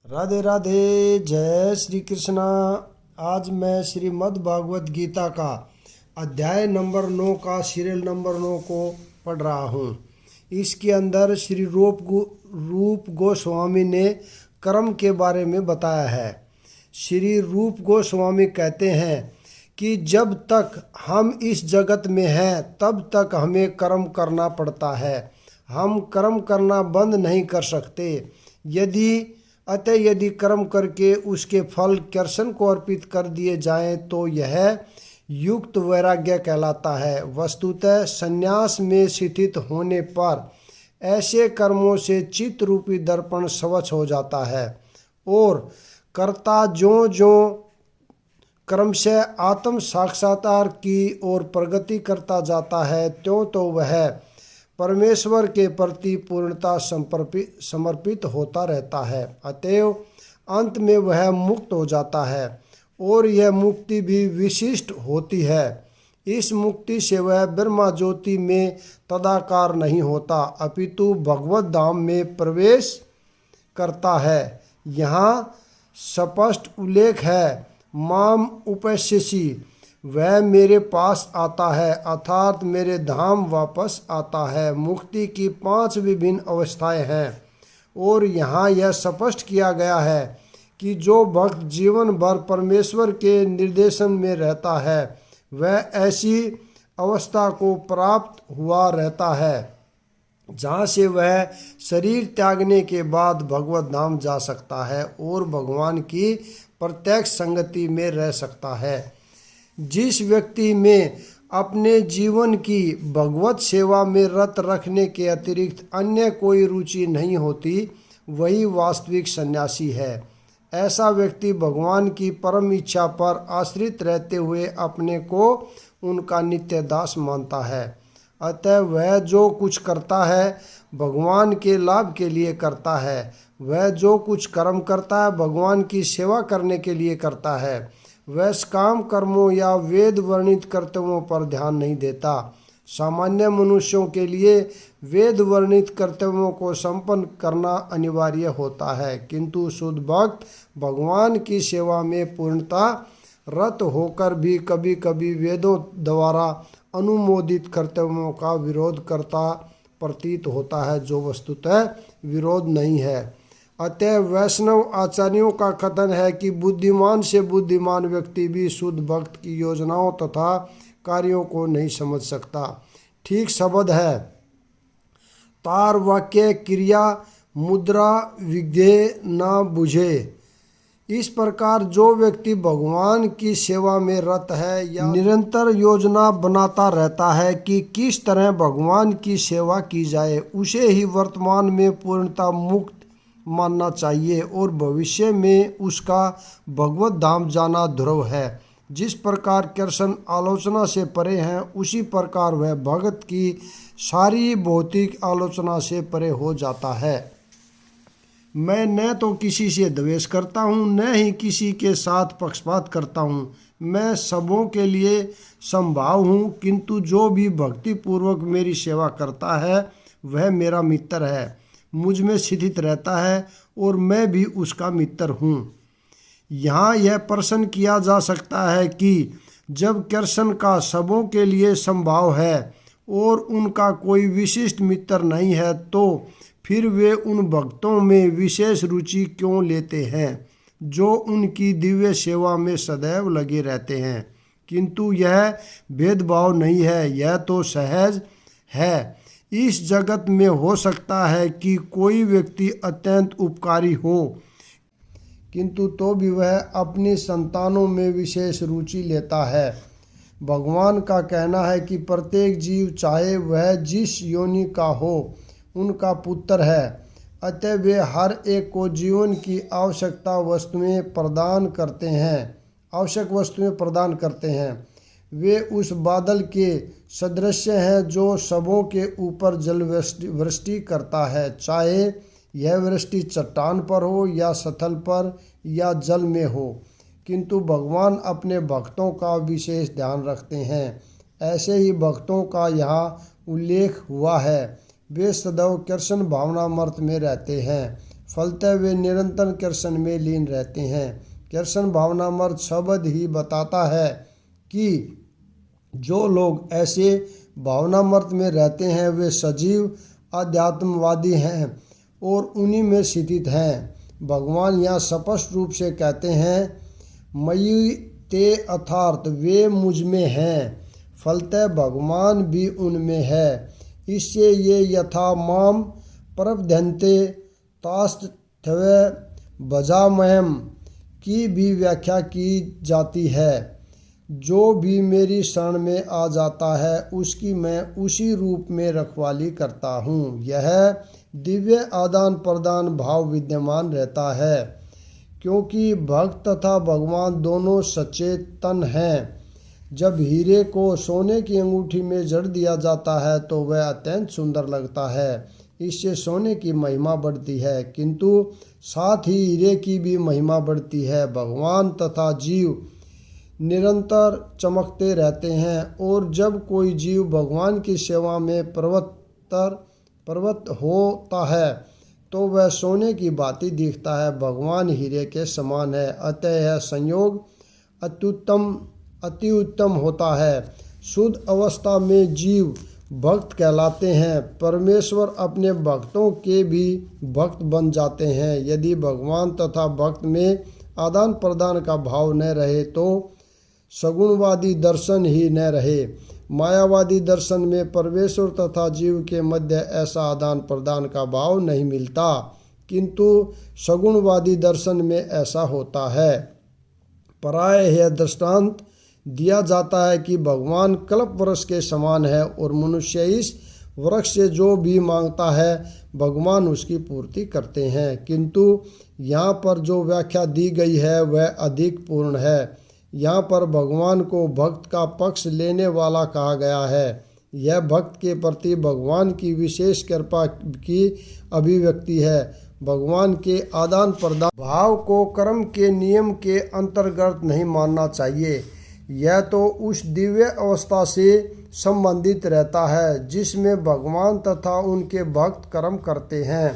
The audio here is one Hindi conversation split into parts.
राधे राधे, जय श्री कृष्णा। आज मैं श्रीमद् भागवत गीता का अध्याय नंबर 9 का सीरियल नंबर 9 को पढ़ रहा हूँ। इसके अंदर श्री रूप गोस्वामी ने कर्म के बारे में बताया है। श्री रूप गोस्वामी कहते हैं कि जब तक हम इस जगत में हैं तब तक हमें कर्म करना पड़ता है। हम कर्म करना बंद नहीं कर सकते। यदि कर्म करके उसके फल कृष्ण को अर्पित कर दिए जाएं तो यह युक्त वैराग्य कहलाता है। वस्तुतः संन्यास में स्थित होने पर ऐसे कर्मों से चित्त रूपी दर्पण स्वच्छ हो जाता है और कर्ता जो क्रमशः आत्म साक्षात्कार की ओर प्रगति करता जाता है त्यों तो वह परमेश्वर के प्रति पूर्णता समर्पित होता रहता है। अतएव अंत में वह मुक्त हो जाता है और यह मुक्ति भी विशिष्ट होती है। इस मुक्ति से वह ब्रह्मा ज्योति में तदाकार नहीं होता अपितु भगवत धाम में प्रवेश करता है। यहाँ स्पष्ट उल्लेख है माम उपैस्यसि, वह मेरे पास आता है अर्थात मेरे धाम वापस आता है। मुक्ति की 5 विभिन्न अवस्थाएं हैं और यहाँ यह स्पष्ट किया गया है कि जो भक्त जीवन भर परमेश्वर के निर्देशन में रहता है वह ऐसी अवस्था को प्राप्त हुआ रहता है जहाँ से वह शरीर त्यागने के बाद भगवत धाम जा सकता है और भगवान की प्रत्यक्ष संगति में रह सकता है। जिस व्यक्ति में अपने जीवन की भगवत सेवा में रत रखने के अतिरिक्त अन्य कोई रुचि नहीं होती वही वास्तविक सन्यासी है। ऐसा व्यक्ति भगवान की परम इच्छा पर आश्रित रहते हुए अपने को उनका नित्य दास मानता है। अतः वह जो कुछ करता है भगवान के लाभ के लिए करता है। वह जो कुछ कर्म करता है भगवान की सेवा करने के लिए करता है। वह काम कर्मों या वेद वर्णित कर्तव्यों पर ध्यान नहीं देता। सामान्य मनुष्यों के लिए वेद वर्णित कर्तव्यों को संपन्न करना अनिवार्य होता है, किंतु शुद्ध भक्त भगवान की सेवा में पूर्णता रत होकर भी कभी कभी वेदों द्वारा अनुमोदित कर्तव्यों का विरोध करता प्रतीत होता है, जो वस्तुतः विरोध नहीं है। अतः वैष्णव आचार्यों का कथन है कि बुद्धिमान से बुद्धिमान व्यक्ति भी शुद्ध भक्त की योजनाओं तथा कार्यों को नहीं समझ सकता। ठीक शब्द है तार वाक्य क्रिया मुद्रा विज्ञे न बुझे। इस प्रकार जो व्यक्ति भगवान की सेवा में रत है या निरंतर योजना बनाता रहता है कि किस तरह भगवान की सेवा की जाए, उसे ही वर्तमान में पूर्णता मुक्त मानना चाहिए और भविष्य में उसका भगवत धाम जाना ध्रुव है। जिस प्रकार कृष्ण आलोचना से परे हैं उसी प्रकार वह भगत की सारी भौतिक आलोचना से परे हो जाता है। मैं न तो किसी से द्वेष करता हूँ न ही किसी के साथ पक्षपात करता हूँ। मैं सबों के लिए समभाव हूँ, किंतु जो भी भक्ति पूर्वक मेरी सेवा करता है वह मेरा मित्र है, मुझ में स्थित रहता है और मैं भी उसका मित्र हूँ। यहाँ यह प्रश्न किया जा सकता है कि जब कृष्ण का सबों के लिए समभाव है और उनका कोई विशिष्ट मित्र नहीं है तो फिर वे उन भक्तों में विशेष रुचि क्यों लेते हैं जो उनकी दिव्य सेवा में सदैव लगे रहते हैं। किंतु यह भेदभाव नहीं है, यह तो सहज है। इस जगत में हो सकता है कि कोई व्यक्ति अत्यंत उपकारी हो किंतु तो भी वह अपनी संतानों में विशेष रुचि लेता है। भगवान का कहना है कि प्रत्येक जीव चाहे वह जिस योनि का हो उनका पुत्र है। अतः वे हर एक को जीवन की आवश्यक वस्तुएं प्रदान करते हैं। वे उस बादल के सदृश हैं जो सबों के ऊपर जल वृष्टि करता है, चाहे यह वृष्टि चट्टान पर हो या स्थल पर या जल में हो। किंतु भगवान अपने भक्तों का विशेष ध्यान रखते हैं। ऐसे ही भक्तों का यहाँ उल्लेख हुआ है। वे सदैव कृष्ण भावनामृत में रहते हैं। फलतः वे निरंतर कृष्ण में लीन रहते हैं। कृष्ण भावनामृत शब्द ही बताता है कि जो लोग ऐसे भावनामृत में रहते हैं वे सजीव अध्यात्मवादी हैं और उन्हीं में स्थित हैं। भगवान यहाँ स्पष्ट रूप से कहते हैं, मयि ते अर्थात वे मुझ में हैं, फलतः भगवान भी उनमें है। इससे ये यथा माम प्रपद्यन्ते तास्तथैव भजाम्यहम् की भी व्याख्या की जाती है। जो भी मेरी शरण में आ जाता है उसकी मैं उसी रूप में रखवाली करता हूँ। यह दिव्य आदान प्रदान भाव विद्यमान रहता है, क्योंकि भक्त तथा भगवान दोनों सचेतन हैं। जब हीरे को सोने की अंगूठी में जड़ दिया जाता है तो वह अत्यंत सुंदर लगता है, इससे सोने की महिमा बढ़ती है, किंतु साथ ही हीरे की भी महिमा बढ़ती है। भगवान तथा जीव निरंतर चमकते रहते हैं और जब कोई जीव भगवान की सेवा में प्रवृत्त होता है तो वह सोने की भांति दिखता है, भगवान हीरे के समान है। अतः यह संयोग अति उत्तम होता है। शुद्ध अवस्था में जीव भक्त कहलाते हैं। परमेश्वर अपने भक्तों के भी भक्त बन जाते हैं। यदि भगवान तथा भक्त में आदान प्रदान का भाव न रहे तो सगुणवादी दर्शन ही न रहे। मायावादी दर्शन में परमेश्वर तथा जीव के मध्य ऐसा आदान प्रदान का भाव नहीं मिलता, किंतु सगुणवादी दर्शन में ऐसा होता है। प्रायः यह दृष्टांत दिया जाता है कि भगवान कल्प वृक्ष के समान है और मनुष्य इस वृक्ष से जो भी मांगता है भगवान उसकी पूर्ति करते हैं, किंतु यहाँ पर जो व्याख्या दी गई है वह अधिक पूर्ण है। यहाँ पर भगवान को भक्त का पक्ष लेने वाला कहा गया है। यह भक्त के प्रति भगवान की विशेष कृपा की अभिव्यक्ति है। भगवान के आदान प्रदान भाव को कर्म के नियम के अंतर्गत नहीं मानना चाहिए। यह तो उस दिव्य अवस्था से संबंधित रहता है जिसमें भगवान तथा उनके भक्त कर्म करते हैं।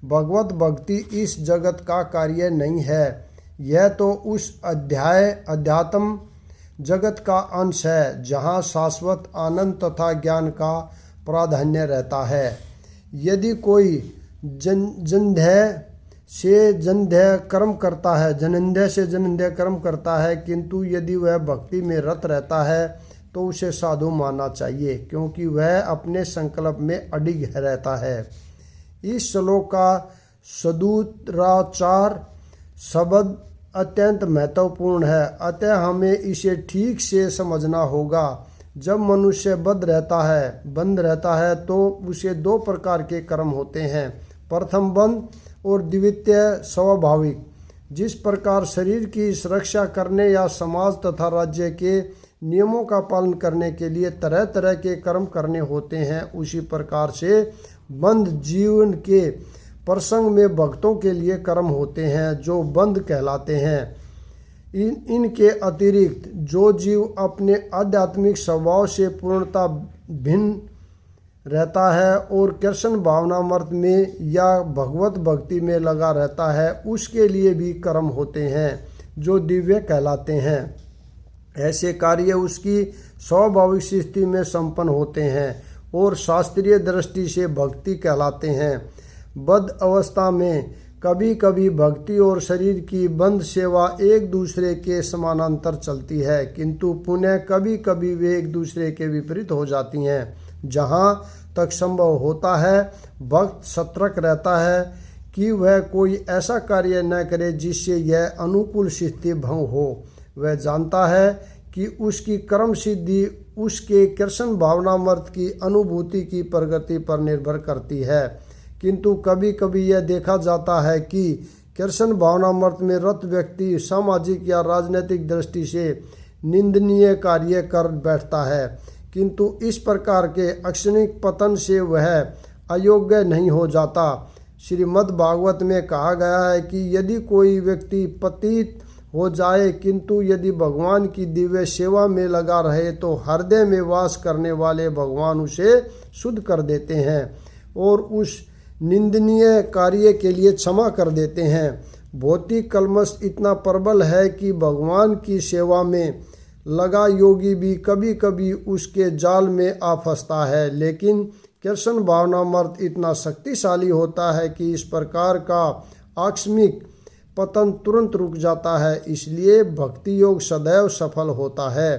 भगवत भक्ति इस जगत का कार्य नहीं है, यह तो उस अध्यात्म जगत का अंश है जहाँ शाश्वत आनंद तथा ज्ञान का प्राधान्य रहता है। यदि कोई जन्ध्य से जन्ध्य कर्म करता है, किंतु यदि वह भक्ति में रत रहता है तो उसे साधु मानना चाहिए, क्योंकि वह अपने संकल्प में अडिग रहता है। इस श्लोक का सदुराचार शब्द अत्यंत महत्वपूर्ण है, अतः हमें इसे ठीक से समझना होगा। जब मनुष्य बंद रहता है तो उसे दो प्रकार के कर्म होते हैं, प्रथम बंध और द्वितीय स्वाभाविक। जिस प्रकार शरीर की सुरक्षा करने या समाज तथा राज्य के नियमों का पालन करने के लिए तरह तरह के कर्म करने होते हैं, उसी प्रकार से बंध जीवन के प्रसंग में भक्तों के लिए कर्म होते हैं जो बंध कहलाते हैं। इनके अतिरिक्त जो जीव अपने आध्यात्मिक स्वभाव से पूर्णता भिन्न रहता है और कृष्ण भावनामृत में या भगवत भक्ति में लगा रहता है, उसके लिए भी कर्म होते हैं जो दिव्य कहलाते हैं। ऐसे कार्य उसकी स्वाभाविक स्थिति में संपन्न होते हैं और शास्त्रीय दृष्टि से भक्ति कहलाते हैं। बद्ध अवस्था में कभी कभी भक्ति और शरीर की बंद सेवा एक दूसरे के समानांतर चलती है, किंतु पुनः कभी कभी वे एक दूसरे के विपरीत हो जाती हैं। जहाँ तक संभव होता है भक्त सतर्क रहता है कि वह कोई ऐसा कार्य न करे जिससे यह अनुकूल स्थिति भंग हो। वह जानता है कि उसकी कर्म सिद्धि उसके कृष्ण भावनामृत की अनुभूति की प्रगति पर निर्भर करती है, किंतु कभी कभी यह देखा जाता है कि कृष्ण भावनामृत में रत व्यक्ति सामाजिक या राजनीतिक दृष्टि से निंदनीय कार्य कर बैठता है, किंतु इस प्रकार के अक्षणिक पतन से वह अयोग्य नहीं हो जाता। श्रीमद् भागवत में कहा गया है कि यदि कोई व्यक्ति पतित हो जाए किंतु यदि भगवान की दिव्य सेवा में लगा रहे तो हृदय में वास करने वाले भगवान उसे शुद्ध कर देते हैं और उस निंदनीय कार्य के लिए क्षमा कर देते हैं। भौतिक कल्मश इतना प्रबल है कि भगवान की सेवा में लगा योगी भी कभी कभी उसके जाल में आ फंसता है, लेकिन कृष्ण भावनामर्त इतना शक्तिशाली होता है कि इस प्रकार का आकस्मिक पतन तुरंत रुक जाता है। इसलिए भक्ति योग सदैव सफल होता है।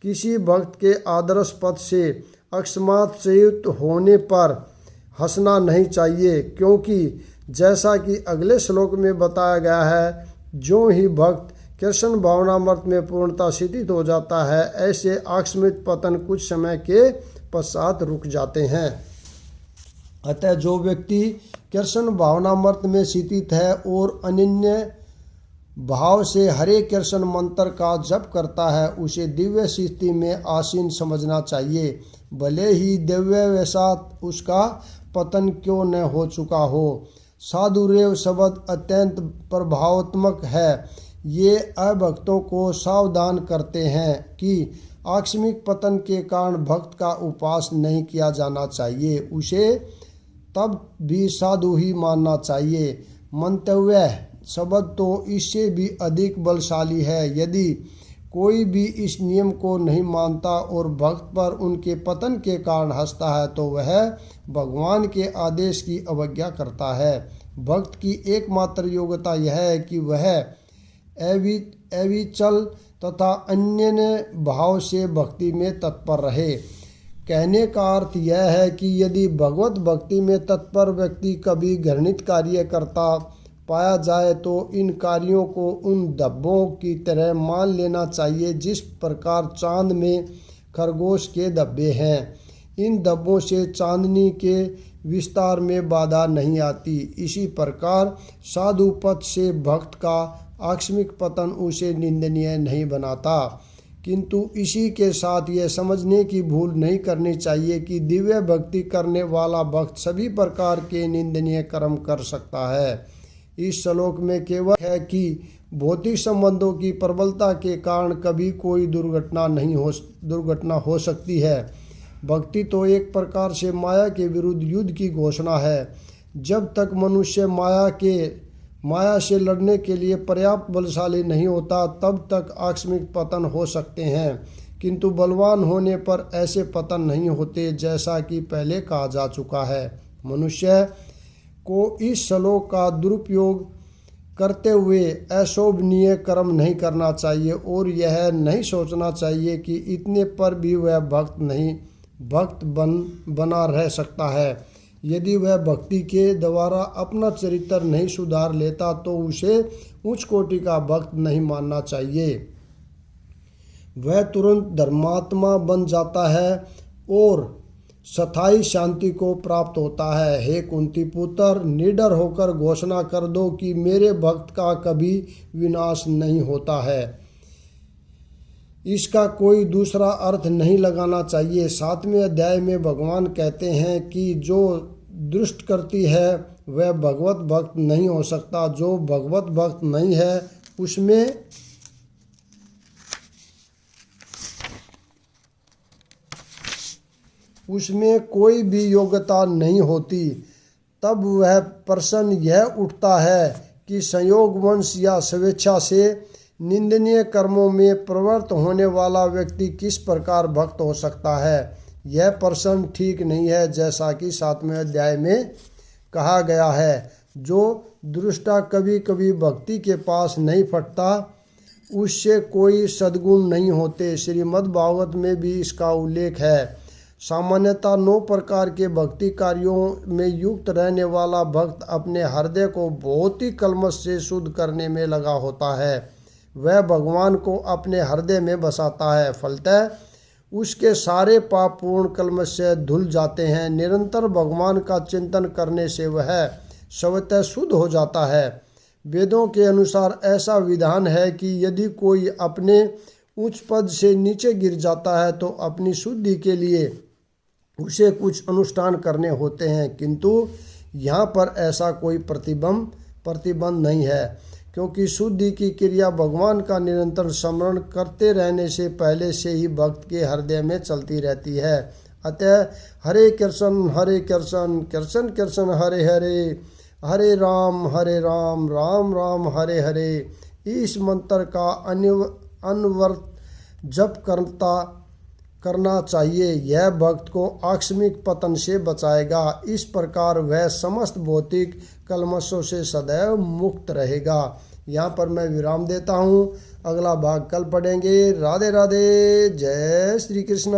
किसी भक्त के आदर्श पथ से अकस्मात संयुक्त होने पर हंसना नहीं चाहिए, क्योंकि जैसा कि अगले श्लोक में बताया गया है, जो ही भक्त कृष्ण भावनामृत में पूर्णता स्थित हो जाता है, ऐसे आकस्मिक पतन कुछ समय के पश्चात रुक जाते हैं। अतः जो व्यक्ति कृष्ण भावनामृत में स्थित है और अनन्य भाव से हरे कृष्ण मंत्र का जप करता है, उसे दिव्य स्थिति में आसीन समझना चाहिए, भले ही दिव्य वैसात उसका पतन क्यों न हो चुका हो। साधुरेव शब्द अत्यंत प्रभावात्मक है। ये अभक्तों को सावधान करते हैं कि आकस्मिक पतन के कारण भक्त का उपास नहीं किया जाना चाहिए, उसे तब भी साधु ही मानना चाहिए। मंतव्य शब्द तो इससे भी अधिक बलशाली है। यदि कोई भी इस नियम को नहीं मानता और भक्त पर उनके पतन के कारण हंसता है, तो वह भगवान के आदेश की अवज्ञा करता है। भक्त की एकमात्र योग्यता यह है कि वह अविचल तथा अन्य भाव से भक्ति में तत्पर रहे। कहने का अर्थ यह है कि यदि भगवत भक्ति में तत्पर व्यक्ति कभी घृणित कार्य करता पाया जाए, तो इन कार्यों को उन धब्बों की तरह मान लेना चाहिए जिस प्रकार चांद में खरगोश के धब्बे हैं। इन धब्बों से चांदनी के विस्तार में बाधा नहीं आती। इसी प्रकार साधु पथ से भक्त का आकस्मिक पतन उसे निंदनीय नहीं बनाता, किंतु इसी के साथ यह समझने की भूल नहीं करनी चाहिए कि दिव्य भक्ति करने वाला भक्त सभी प्रकार के निंदनीय कर्म कर सकता है। इस श्लोक में केवल है कि भौतिक संबंधों की प्रबलता के कारण कभी कोई दुर्घटना हो सकती है। भक्ति तो एक प्रकार से माया के विरुद्ध युद्ध की घोषणा है। जब तक मनुष्य माया से लड़ने के लिए पर्याप्त बलशाली नहीं होता, तब तक आकस्मिक पतन हो सकते हैं, किंतु बलवान होने पर ऐसे पतन नहीं होते, जैसा कि पहले कहा जा चुका है। मनुष्य को इस श्लोक का दुरुपयोग करते हुए अशोभनीय कर्म नहीं करना चाहिए और यह नहीं सोचना चाहिए कि इतने पर भी वह भक्त बना रह सकता है। यदि वह भक्ति के द्वारा अपना चरित्र नहीं सुधार लेता, तो उसे उच्च कोटि का भक्त नहीं मानना चाहिए। वह तुरंत धर्मात्मा बन जाता है और स्थायी शांति को प्राप्त होता है। हे कुंती पुत्र, निडर होकर घोषणा कर दो कि मेरे भक्त का कभी विनाश नहीं होता है। इसका कोई दूसरा अर्थ नहीं लगाना चाहिए। 7वें अध्याय में भगवान कहते हैं कि जो दुष्ट करती है वह भगवत भक्त नहीं हो सकता। जो भगवत भक्त नहीं है उसमें कोई भी योग्यता नहीं होती। तब वह प्रश्न यह उठता है कि संयोगवश या स्वेच्छा से निंदनीय कर्मों में प्रवृत्त होने वाला व्यक्ति किस प्रकार भक्त हो सकता है। यह प्रश्न ठीक नहीं है, जैसा कि 7वें अध्याय में कहा गया है। जो दृष्टा कभी कभी भक्ति के पास नहीं फटता, उससे कोई सद्गुण नहीं होते। श्रीमद् भागवत में भी इसका उल्लेख है। सामान्यतः 9 प्रकार के भक्ति कार्यों में युक्त रहने वाला भक्त अपने हृदय को बहुत ही कल्मश से शुद्ध करने में लगा होता है। वह भगवान को अपने हृदय में बसाता है। फलतः उसके सारे पाप पूर्ण कल्मश से धुल जाते हैं। निरंतर भगवान का चिंतन करने से वह स्वतः शुद्ध हो जाता है। वेदों के अनुसार ऐसा विधान है कि यदि कोई अपने उच्च पद से नीचे गिर जाता है, तो अपनी शुद्धि के लिए उसे कुछ अनुष्ठान करने होते हैं, किंतु यहाँ पर ऐसा कोई प्रतिबंध नहीं है, क्योंकि शुद्धि की क्रिया भगवान का निरंतर स्मरण करते रहने से पहले से ही भक्त के हृदय में चलती रहती है। अतः हरे कृष्ण कृष्ण कृष्ण हरे हरे, हरे राम राम राम हरे हरे, इस मंत्र का अनवरत जप करना चाहिए। यह भक्त को आकस्मिक पतन से बचाएगा। इस प्रकार वह समस्त भौतिक कलमशों से सदैव मुक्त रहेगा। यहाँ पर मैं विराम देता हूँ। अगला भाग कल पढ़ेंगे। राधे राधे, जय श्री कृष्ण।